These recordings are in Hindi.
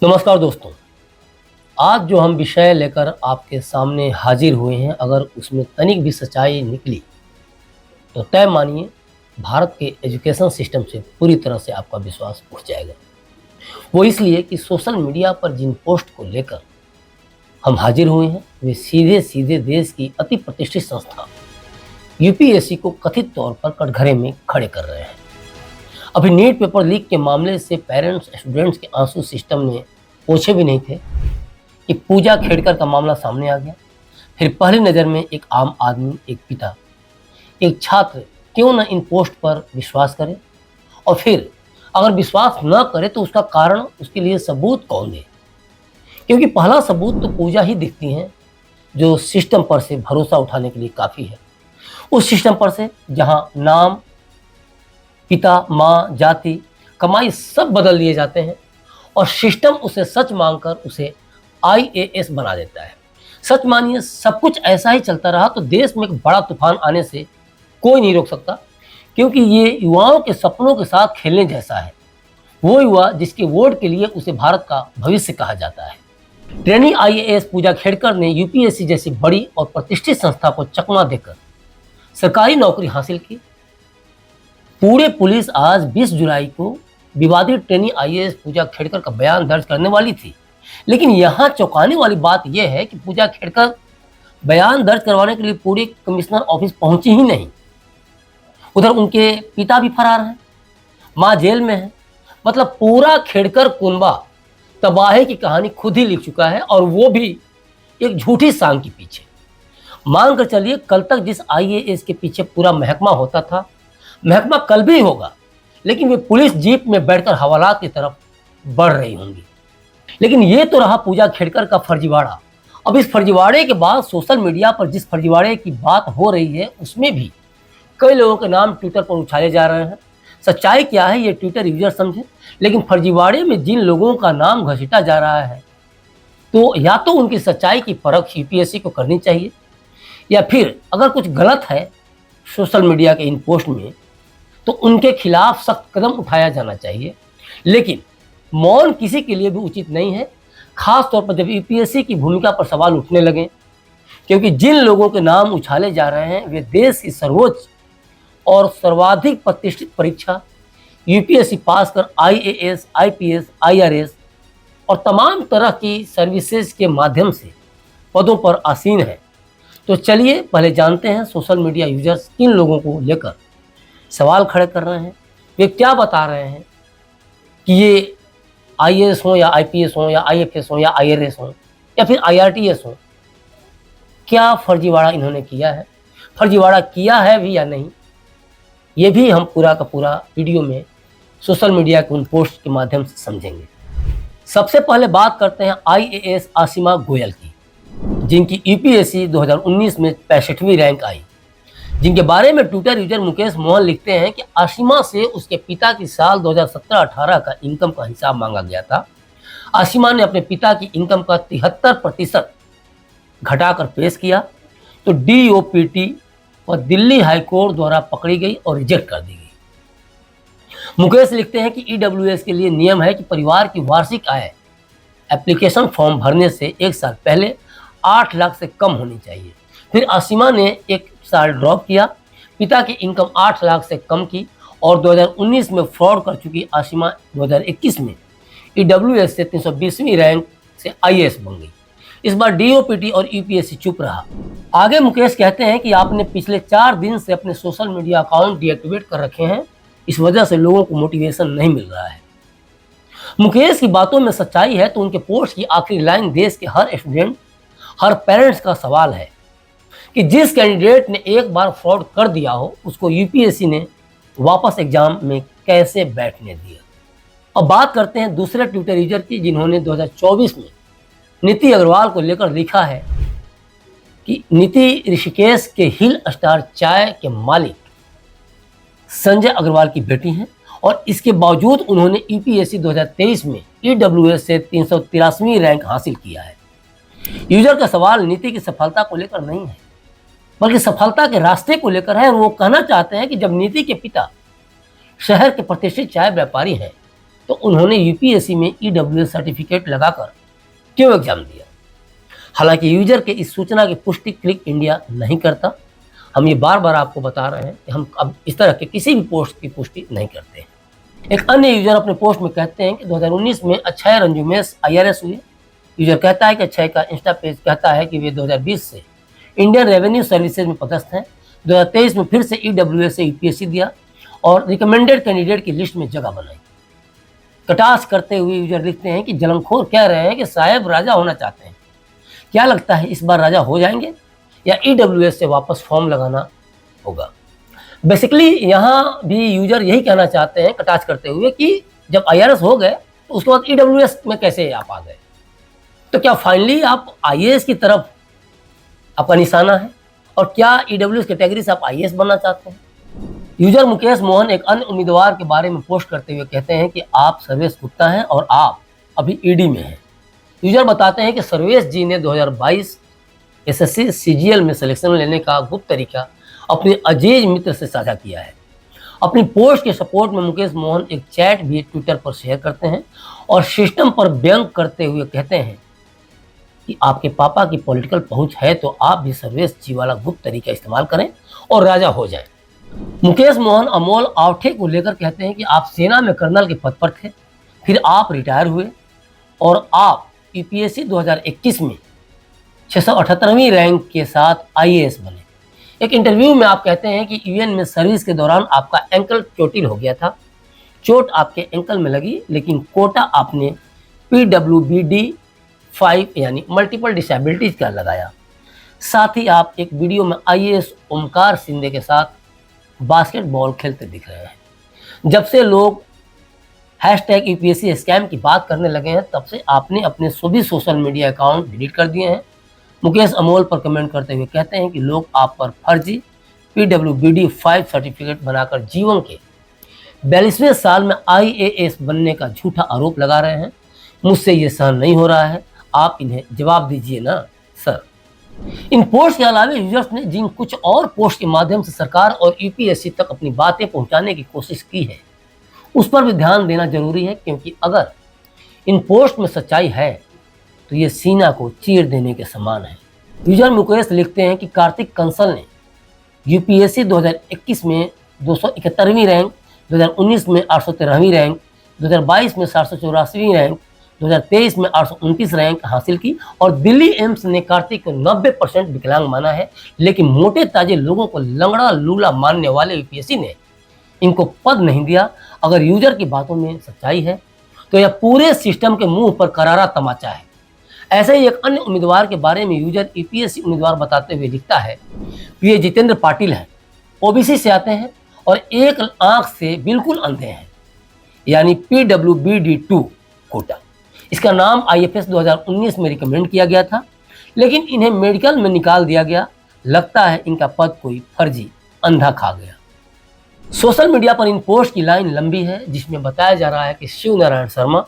नमस्कार दोस्तों। आज जो हम विषय लेकर आपके सामने हाजिर हुए हैं, अगर उसमें तनिक भी सच्चाई निकली तो तय मानिए भारत के एजुकेशन सिस्टम से पूरी तरह से आपका विश्वास उठ जाएगा। वो इसलिए कि सोशल मीडिया पर जिन पोस्ट को लेकर हम हाजिर हुए हैं वे सीधे सीधे देश की अति प्रतिष्ठित संस्था यूपीएससी को कथित तौर पर कटघरे में खड़े कर रहे हैं। अभी नीट पेपर लीक के मामले से पेरेंट्स स्टूडेंट्स के आंसू सिस्टम ने पोछे भी नहीं थे कि पूजा खेड़कर का मामला सामने आ गया। फिर पहली नज़र में एक आम आदमी, एक पिता, एक छात्र क्यों न इन पोस्ट पर विश्वास करे, और फिर अगर विश्वास न करे तो उसका कारण, उसके लिए सबूत कौन दे। क्योंकि पहला सबूत तो पूजा ही दिखती है जो सिस्टम पर से भरोसा उठाने के लिए काफ़ी है। उस सिस्टम पर से जहाँ नाम, पिता, माँ, जाति, कमाई सब बदल दिए जाते हैं और सिस्टम उसे सच मांगकर उसे आईएएस बना देता है। सच मानिए सब कुछ ऐसा ही चलता रहा तो देश में एक बड़ा तूफान आने से कोई नहीं रोक सकता, क्योंकि ये युवाओं के सपनों के साथ खेलने जैसा है। वो युवा जिसके वोट के लिए उसे भारत का भविष्य कहा जाता है। ट्रेनी आईएएस पूजा खेड़कर ने यूपीएससी जैसी बड़ी और प्रतिष्ठित संस्था को चकमा देकर सरकारी नौकरी हासिल की। पूरे पुलिस आज 20 जुलाई को विवादित ट्रेनी आईएएस पूजा खेड़कर का बयान दर्ज करने वाली थी, लेकिन यहाँ चौंकाने वाली बात यह है कि पूजा खेड़कर बयान दर्ज करवाने के लिए पूरी कमिश्नर ऑफिस पहुंची ही नहीं। उधर उनके पिता भी फरार हैं, माँ जेल में है। मतलब पूरा खेड़कर कुनबा तबाही की कहानी खुद ही लिख चुका है, और वो भी एक झूठी सांग के पीछे। मान कर चलिए कल तक जिस आईएएस के पीछे पूरा महकमा होता था, महकमा कल भी होगा, लेकिन वे पुलिस जीप में बैठकर हवालात की तरफ बढ़ रही होंगी। लेकिन ये तो रहा पूजा खेड़कर का फर्जीवाड़ा। अब इस फर्जीवाड़े के बाद सोशल मीडिया पर जिस फर्जीवाड़े की बात हो रही है उसमें भी कई लोगों के नाम ट्विटर पर उछाले जा रहे हैं। सच्चाई क्या है ये ट्विटर यूजर समझे, लेकिन फर्जीवाड़े में जिन लोगों का नाम घसीटा जा रहा है तो या तो उनकी सच्चाई की परख यूपीएससी को करनी चाहिए, या फिर अगर कुछ गलत है सोशल मीडिया के इन पोस्ट में तो उनके खिलाफ सख्त कदम उठाया जाना चाहिए। लेकिन मौन किसी के लिए भी उचित नहीं है, खास तौर पर जब यूपीएससी की भूमिका पर सवाल उठने लगे। क्योंकि जिन लोगों के नाम उछाले जा रहे हैं वे देश की सर्वोच्च और सर्वाधिक प्रतिष्ठित परीक्षा यूपीएससी पास कर आईएएस, आईपीएस, आईआरएस और तमाम तरह की सर्विसेज के माध्यम से पदों पर आसीन है। तो चलिए पहले जानते हैं सोशल मीडिया यूजर्स किन लोगों को लेकर सवाल खड़े कर रहे हैं, वे क्या बता रहे हैं कि ये आईएएस हो या आईपीएस हो या आईएफएस हो या आईआरएस हो या फिर आईआरटीएस हो, क्या फर्जीवाड़ा इन्होंने किया है, फर्जीवाड़ा किया है भी या नहीं, ये भी हम पूरा का पूरा वीडियो में सोशल मीडिया के उन पोस्ट के माध्यम से समझेंगे। सबसे पहले बात करते हैं आईएएस आसिमा गोयल की, जिनकी यूपीएससी 2019 में 65वीं रैंक आई, जिनके बारे में ट्विटर यूजर मुकेश मोहन लिखते हैं कि आसिमा से उसके पिता की साल 2017-18 का इनकम का हिसाब मांगा गया था। आसिमा ने अपने पिता की इनकम का 73% घटाकर पेश किया तो डीओपीटी और दिल्ली हाईकोर्ट द्वारा पकड़ी गई और रिजेक्ट कर दी गई। मुकेश लिखते हैं कि ईडब्ल्यूएस के लिए नियम है कि परिवार की वार्षिक आय एप्लीकेशन फॉर्म भरने से 1 साल पहले 8 लाख से कम होनी चाहिए। फिर आसिमा ने 1 साल ड्रॉप किया, पिता की इनकम 8 लाख से कम की और 2019 में फ्रॉड कर चुकी आसिमा 2021 में ईडब्ल्यूएस से 320वीं रैंक से आईएएस बन गई। इस बार डीओपीटी और यूपीएससी चुप रहा। आगे मुकेश कहते हैं कि आपने पिछले 4 दिन से अपने सोशल मीडिया अकाउंट डीएक्टिवेट कर रखे हैं, इस वजह से लोगों को मोटिवेशन नहीं मिल रहा है। मुकेश की बातों में सच्चाई है तो उनके पोस्ट की आखिरी लाइन देश के हर स्टूडेंट, हर पेरेंट्स का सवाल है कि जिस कैंडिडेट ने एक बार फ्रॉड कर दिया हो उसको यूपीएससी ने वापस एग्जाम में कैसे बैठने दिया। अब बात करते हैं दूसरे ट्विटर यूजर की, जिन्होंने 2024 में नीति अग्रवाल को लेकर लिखा है कि नीति ऋषिकेश के हिल स्टार चाय के मालिक संजय अग्रवाल की बेटी हैं और इसके बावजूद उन्होंने यूपीएससी 2023 में ईडब्ल्यूएस से 383वीं रैंक हासिल किया है। यूजर का सवाल नीति की सफलता को लेकर नहीं है, बल्कि सफलता के रास्ते को लेकर है। और वो कहना चाहते हैं कि जब नीति के पिता शहर के प्रतिष्ठित चाय व्यापारी हैं तो उन्होंने यूपीएससी में ईडब्ल्यूएस सर्टिफिकेट लगाकर क्यों एग्जाम दिया। हालांकि यूजर के इस सूचना की पुष्टि क्लिक इंडिया नहीं करता। हम ये बार बार आपको बता रहे हैं कि हम अब इस तरह के किसी भी पोस्ट की पुष्टि नहीं करते हैं। एक अन्य यूजर अपने पोस्ट में कहते हैं कि 2019 में अक्षय रंजुमेश आईआरएस हुए। यूजर कहता है कि अक्षय का इंस्टा पेज कहता है कि वे 2020 से इंडियन रेवेन्यू सर्विसेज में पदस्थ हैं। 2023 में फिर से ईडब्ल्यूएस से यूपीएससी दिया और रिकमेंडेड कैंडिडेट की लिस्ट में जगह बनाई। कटाक्ष करते हुए यूजर लिखते हैं कि जलमखोर कह रहे हैं कि साहेब राजा होना चाहते हैं। क्या लगता है इस बार राजा हो जाएंगे या ईडब्ल्यूएस से वापस फॉर्म लगाना होगा। बेसिकली यहाँ भी यूजर यही कहना चाहते हैं कटाक्ष करते हुए कि जब आईआरएस हो गए तो उसके बाद ईडब्ल्यूएस में कैसे आप आ गए। तो क्या फाइनली आप आईएएस की तरफ आपका निशाना है और क्या ईडब्ल्यूएस कैटेगरी से आप आईएएस बनना चाहते हैं। यूजर मुकेश मोहन एक अन्य उम्मीदवार के बारे में पोस्ट करते हुए कहते हैं कि आप सर्वेश गुप्ता हैं और आप अभी ईडी में हैं। यूजर बताते हैं कि सर्वेश जी ने 2022 एसएससी सीजीएल में सिलेक्शन लेने का गुप्त तरीका अपने अजीज मित्र से साझा किया है। अपनी पोस्ट के सपोर्ट में मुकेश मोहन एक चैट भी ट्विटर पर शेयर करते हैं और सिस्टम पर व्यंग करते हुए कहते हैं कि आपके पापा की पॉलिटिकल पहुंच है तो आप भी सर्वेश जी वाला गुप्त तरीका इस्तेमाल करें और राजा हो जाएं। मुकेश मोहन अमोल आवठे को लेकर कहते हैं कि आप सेना में कर्नल के पद पर थे, फिर आप रिटायर हुए और आप यूपीएससी 2021 में 678वीं रैंक के साथ आईएएस बने। एक इंटरव्यू में आप कहते हैं कि यूएन में सर्विस के दौरान आपका एंकल चोटिल हो गया था। चोट आपके एंकल में लगी लेकिन कोटा आपने PWBD 5 यानी मल्टीपल डिसेबिलिटीज का लगाया। साथ ही आप एक वीडियो में आईएएस ओमकार सिंधे के साथ बास्केटबॉल खेलते दिख रहे हैं। जब से लोग #यूपीएससी स्कैम की बात करने लगे हैं तब से आपने अपने सभी सोशल मीडिया अकाउंट डिलीट कर दिए हैं। मुकेश अमोल पर कमेंट करते हुए कहते हैं कि लोग आप पर फर्जी PWBD 5 सर्टिफिकेट बनाकर जीवन के 42वें साल में आईएएस बनने का झूठा आरोप लगा रहे हैं। मुझसे ये सहन नहीं हो रहा है, आप इन्हें जवाब दीजिए ना सर। इन पोस्ट के अलावा यूजर्स ने जिन कुछ और पोस्ट के माध्यम से सरकार और यूपीएससी तक अपनी बातें पहुंचाने की कोशिश की है उस पर भी ध्यान देना जरूरी है, क्योंकि अगर इन पोस्ट में सच्चाई है तो ये सीना को चीर देने के समान है। यूजर मुकेश लिखते हैं कि कार्तिक कंसल ने यूपीएससी 2021 में 271वीं रैंक, 2019 में 813वीं रैंक, 2022 में 784वीं रैंक, 2023 में 829 रैंक हासिल की और दिल्ली एम्स ने कार्तिक को 90% विकलांग माना है। लेकिन मोटे ताजे लोगों को लंगड़ा लूला मानने वाले यूपीएससी ने इनको पद नहीं दिया। अगर यूजर की बातों में सच्चाई है तो यह पूरे सिस्टम के मुंह पर करारा तमाचा है। ऐसे ही एक अन्य उम्मीदवार के बारे में यूजर यूपीएससी उम्मीदवार बताते हुए लिखता है कि ये जितेंद्र पाटिल हैं, ओबीसी से आते हैं और एक आंख से बिल्कुल अंधे हैं, यानी PWBD 2 कोटा। इसका नाम IFS 2019 में रिकमेंड किया गया था लेकिन इन्हें मेडिकल में निकाल दिया गया। लगता है इनका पद कोई फर्जी अंधा खा गया। सोशल मीडिया पर इन पोस्ट की लाइन लंबी है जिसमें बताया जा रहा है कि शिव नारायण शर्मा,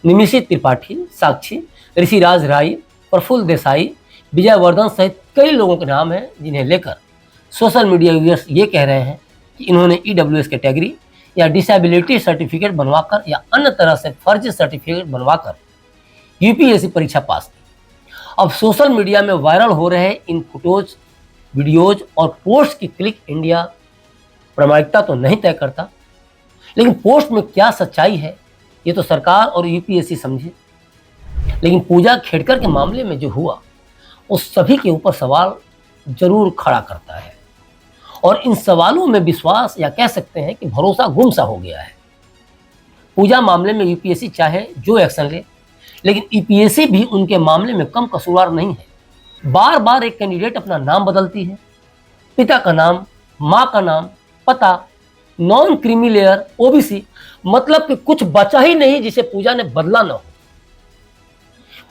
निमिषी त्रिपाठी, साक्षी, ऋषिराज राय, प्रफुल्ल देसाई, विजय वर्धन सहित कई लोगों के नाम हैं जिन्हें लेकर सोशल मीडिया यूजर्स ये कह रहे हैं कि इन्होंने ईडब्ल्यूएस कैटेगरी या डिसेबिलिटी सर्टिफिकेट बनवाकर या अन्य तरह से फर्जी सर्टिफिकेट बनवाकर यूपीएससी परीक्षा पास की। अब सोशल मीडिया में वायरल हो रहे इन फोटोज, वीडियोज और पोस्ट की क्लिक इंडिया प्रामाणिकता तो नहीं तय करता, लेकिन पोस्ट में क्या सच्चाई है ये तो सरकार और यूपीएससी समझे। लेकिन पूजा खेड़कर के मामले में जो हुआ उस सभी के ऊपर सवाल जरूर खड़ा करता है और इन सवालों में विश्वास या कह सकते हैं कि भरोसा गुम सा हो गया है। पूजा मामले में यूपीएससी चाहे जो एक्शन ले, लेकिन यूपीएससी भी उनके मामले में कम कसूरवार नहीं है। बार बार एक कैंडिडेट अपना नाम बदलती है, पिता का नाम, माँ का नाम, पता, नॉन क्रीमी लेयर, ओबीसी, मतलब कि कुछ बचा ही नहीं जिसे पूजा ने बदला न हो।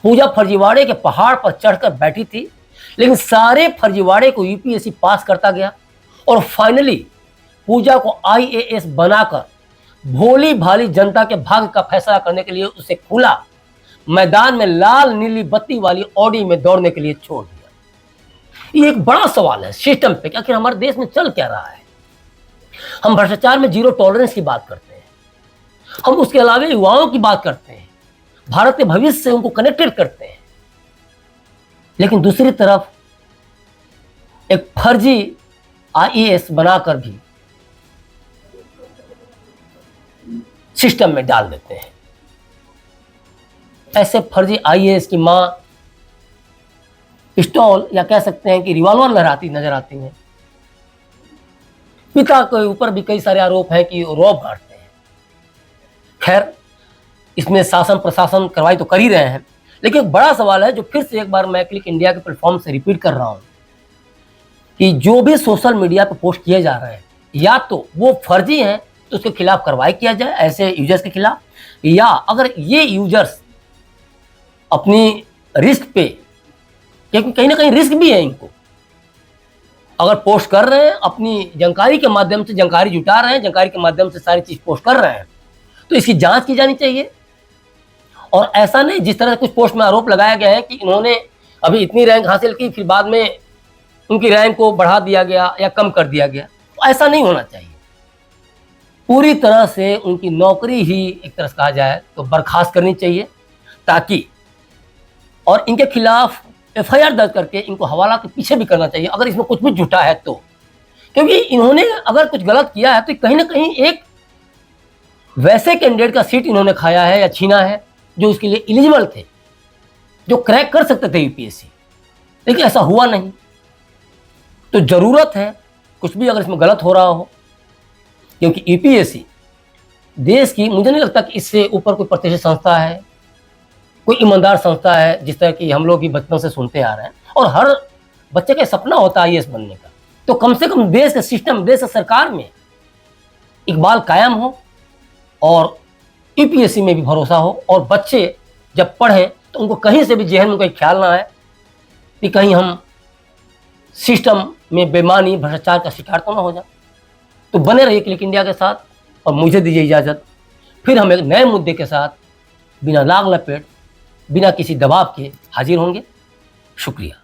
पूजा फर्जीवाड़े के पहाड़ पर चढ़कर बैठी थी लेकिन सारे फर्जीवाड़े को यूपीएससी पास करता गया और फाइनली पूजा को आईएएस बनाकर भोली भाली जनता के भाग्य का फैसला करने के लिए उसे खुला मैदान में लाल नीली बत्ती वाली ऑडी में दौड़ने के लिए छोड़ दिया। ये एक बड़ा सवाल है सिस्टम पे कि आखिर हमारे देश में चल क्या रहा है। हम भ्रष्टाचार में जीरो टॉलरेंस की बात करते हैं, हम उसके अलावा युवाओं की बात करते हैं, भारत के भविष्य से उनको कनेक्टेड करते हैं, लेकिन दूसरी तरफ एक फर्जी आईएएस बनाकर भी सिस्टम में डाल देते हैं। ऐसे फर्जी आईएएस की मां पिस्टल या कह सकते हैं कि रिवॉल्वर लहराती नजर आती हैं। पिता के ऊपर भी कई सारे आरोप हैं कि रौब गाड़ते हैं। खैर, इसमें शासन प्रशासन कार्रवाई तो कर ही रहे हैं, लेकिन एक बड़ा सवाल है जो फिर से एक बार मैं क्लिक इंडिया के प्लेटफॉर्म से रिपीट कर रहा हूं कि जो भी सोशल मीडिया पर पोस्ट किए जा रहे हैं, या तो वो फर्जी हैं तो उसके खिलाफ कार्रवाई किया जाए ऐसे यूजर्स के खिलाफ, या अगर ये यूजर्स अपनी रिस्क पे, क्योंकि कहीं ना कहीं रिस्क भी है इनको, अगर पोस्ट कर रहे हैं अपनी जानकारी के माध्यम से, जानकारी जुटा रहे हैं, जानकारी के माध्यम से सारी चीज पोस्ट कर रहे हैं, तो इसकी जांच की जानी चाहिए। और ऐसा नहीं जिस तरह कुछ पोस्ट में आरोप लगाया गया है कि इन्होंने अभी इतनी रैंक हासिल की, फिर बाद में उनकी रैंक को बढ़ा दिया गया या कम कर दिया गया, तो ऐसा नहीं होना चाहिए। पूरी तरह से उनकी नौकरी ही एक तरह से कहा जाए तो बर्खास्त करनी चाहिए, ताकि और इनके खिलाफ एफआईआर दर्ज करके इनको हवाला के पीछे भी करना चाहिए अगर इसमें कुछ भी जुटा है तो, क्योंकि इन्होंने अगर कुछ गलत किया है तो कहीं ना कहीं एक वैसे कैंडिडेट का सीट इन्होंने खाया है या छीना है जो उसके लिए एलिजिबल थे, जो क्रैक कर सकते थे यूपीएससी, लेकिन ऐसा हुआ नहीं। तो जरूरत है कुछ भी अगर इसमें गलत हो रहा हो, क्योंकि यूपीएससी देश की, मुझे नहीं लगता कि इससे ऊपर कोई प्रतिष्ठित संस्था है, कोई ईमानदार संस्था है, जिस तरह की हम लोग भी बचपन से सुनते आ रहे हैं, और हर बच्चे का सपना होता है आईएएस बनने का। तो कम से कम देश के सिस्टम, देश के सरकार में इकबाल कायम हो और यूपीएससी में भी भरोसा हो, और बच्चे जब पढ़ें तो उनको कहीं से भी जहन में कोई ख्याल ना आए कि कहीं हम सिस्टम में बेईमानी भ्रष्टाचार का शिकार तो ना हो जाए। तो बने रहिए क्लिक इंडिया के साथ, और मुझे दीजिए इजाज़त। फिर हम एक नए मुद्दे के साथ बिना लाग लपेट, बिना किसी दबाव के हाजिर होंगे। शुक्रिया।